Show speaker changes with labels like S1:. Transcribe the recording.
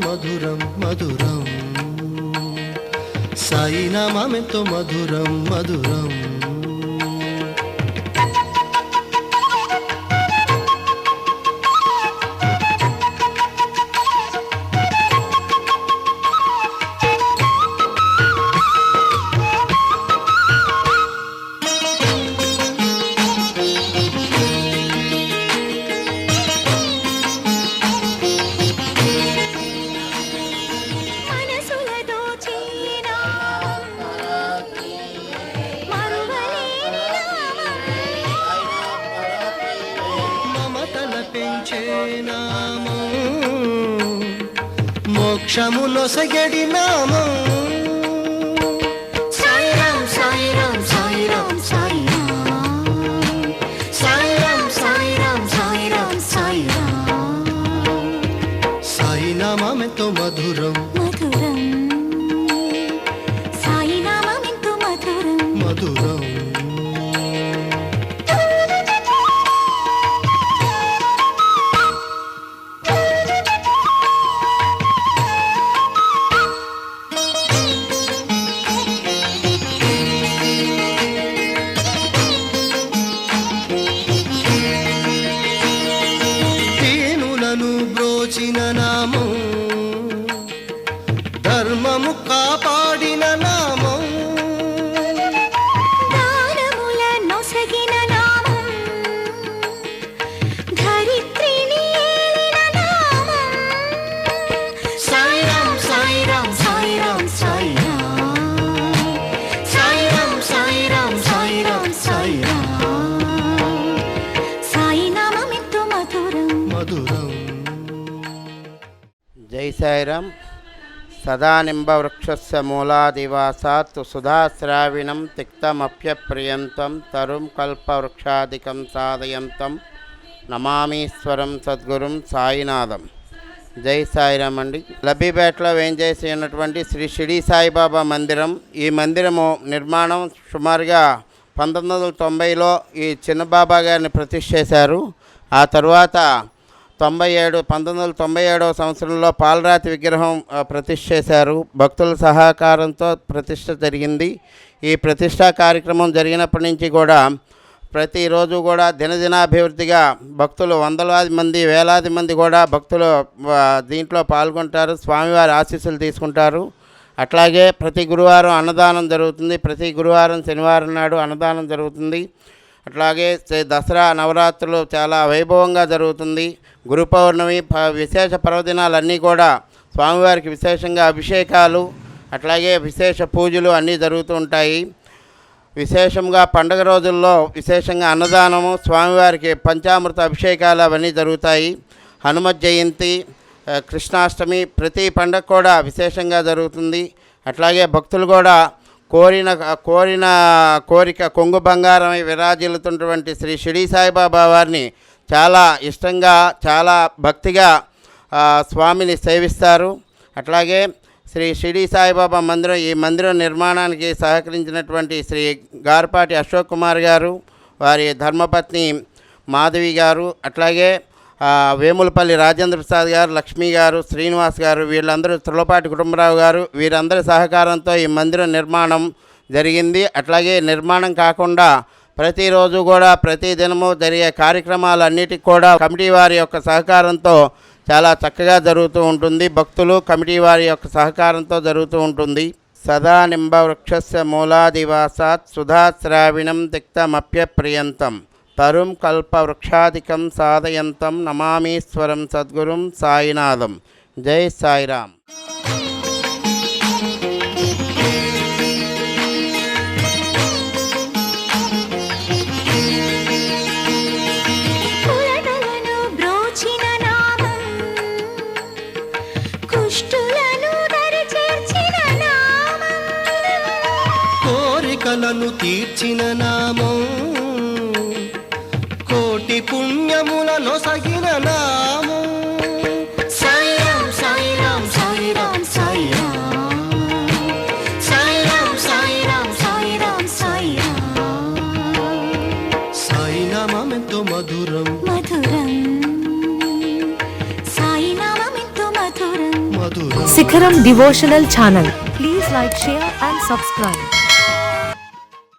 S1: మధురం మధురం, సాయి నామమెంతో మధురం మధురం. మోక్షమునొసగడి నామం సాయిరాం సాయిరాం సాయిరాం సాయిరాం సాయిరాం సాయిరాం సాయిరాం. సాయి నామమెంతో మధురం
S2: మధురం, సాయి నామమెంతో మధురం
S1: మధురం. బ్రోచిన నామం, ధర్మము కాపాడిన నామం,
S2: దానముల నొసగిన నామం, ధరిత్రిని ఏలిన నామం.
S1: సాయిరాం సాయిరాం సాయిరాం సాయిరాం సాయిరాం సాయిరాం సాయిరాం సాయిరాం.
S2: సాయి నామమెంతో మధురం
S1: మధురం.
S3: జై సాయిరాం. సదానింబవృక్షస్య మూలాదివాసాత్ సుధాశ్రావిణం తిక్తమప్యప్రియంతం తరుం కల్పవృక్షాదికం సాధయంతం నమామీశ్వరం సద్గురుం సాయినాథం. జై సాయిరాం అండి. లబ్బిపేటలో వేంచేసి ఉన్నటువంటి శ్రీ షిరిడి సాయిబాబా మందిరం. ఈ మందిరము నిర్మాణం సుమారుగా 1990లో ఈ చిన్నబాబా గారిని ప్రతిష్ఠ చేశారు. ఆ తర్వాత 1997వ సంవత్సరంలో పాలరాతి విగ్రహం ప్రతిష్ఠ చేశారు. భక్తుల సహకారంతో ప్రతిష్ఠ జరిగింది. ఈ ప్రతిష్టా కార్యక్రమం జరిగినప్పటి నుంచి కూడా ప్రతిరోజు కూడా దినదినాభివృద్ధిగా భక్తులు వందలాది మంది వేలాది మంది కూడా భక్తులు దీంట్లో పాల్గొంటారు, స్వామివారి ఆశీస్సులు తీసుకుంటారు. అట్లాగే ప్రతి గురువారం అన్నదానం జరుగుతుంది. ప్రతి గురువారం శనివారం నాడు అన్నదానం జరుగుతుంది. అట్లాగే దసరా నవరాత్రులు చాలా వైభవంగా జరుగుతుంది. గురు పౌర్ణమి విశేష పర్వదినాలన్నీ కూడా స్వామివారికి విశేషంగా అభిషేకాలు అట్లాగే విశేష పూజలు అన్నీ జరుగుతూ ఉంటాయి. విశేషంగా పండుగ రోజుల్లో విశేషంగా అన్నదానము, స్వామివారికి పంచామృత అభిషేకాలు అవన్నీ జరుగుతాయి. హనుమత్ జయంతి, కృష్ణాష్టమి ప్రతి పండుగ కూడా విశేషంగా జరుగుతుంది. అట్లాగే భక్తులు కూడా కోరిన కోరిక కొంగు బంగారమై విరాజిల్లుతున్నటువంటి శ్రీ షిరిడి సాయిబాబా వారిని చాలా ఇష్టంగా చాలా భక్తిగా స్వామిని సేవిస్తారు. అట్లాగే శ్రీ షిరిడి సాయిబాబా మందిరం, ఈ మందిరం నిర్మాణానికి సహకరించినటువంటి శ్రీ గార్పాటి అశోక్ కుమార్ గారు, వారి ధర్మపత్ని మాధవి గారు, అట్లాగే వేములపల్లి రాజేంద్ర ప్రసాద్ గారు, లక్ష్మీ గారు, శ్రీనివాస్ గారు, వీళ్ళందరూ త్రులపాటి కుటుంబరావు గారు, వీరందరి సహకారంతో ఈ మందిరం నిర్మాణం జరిగింది. అట్లాగే నిర్మాణం కాకుండా ప్రతిరోజు కూడా ప్రతి దినము జరిగే కార్యక్రమాలన్నిటికి కూడా కమిటీ వారి యొక్క సహకారంతో చాలా చక్కగా జరుగుతూ ఉంటుంది. భక్తులు కమిటీ వారి యొక్క సహకారంతో జరుగుతూ ఉంటుంది. సదా నింబవృక్షస్య మూలాదివాసాత్ సుధాశ్రావిణం తిక్తమప్యప్రియంతం తరుం కల్పవృక్షాదికం సాధయంతం నమామీశ్వరం సద్గురుం సాయినాథం. జై సాయిరాం.
S1: కోరికలను తీర్చిన నామం, కోటి పుణ్యములను సగిన నామం. సాయిరాం సాయిరాం సాయిరాం సాయిరాం సాయిరాం సాయిరాం సాయిరాం సాయిరాం. సాయి నామమెంతో మధురం
S2: మధురం, సాయి నామమెంతో మధురం.
S1: మధురం
S4: Sikharam Devotional Channel. Please like, share and subscribe.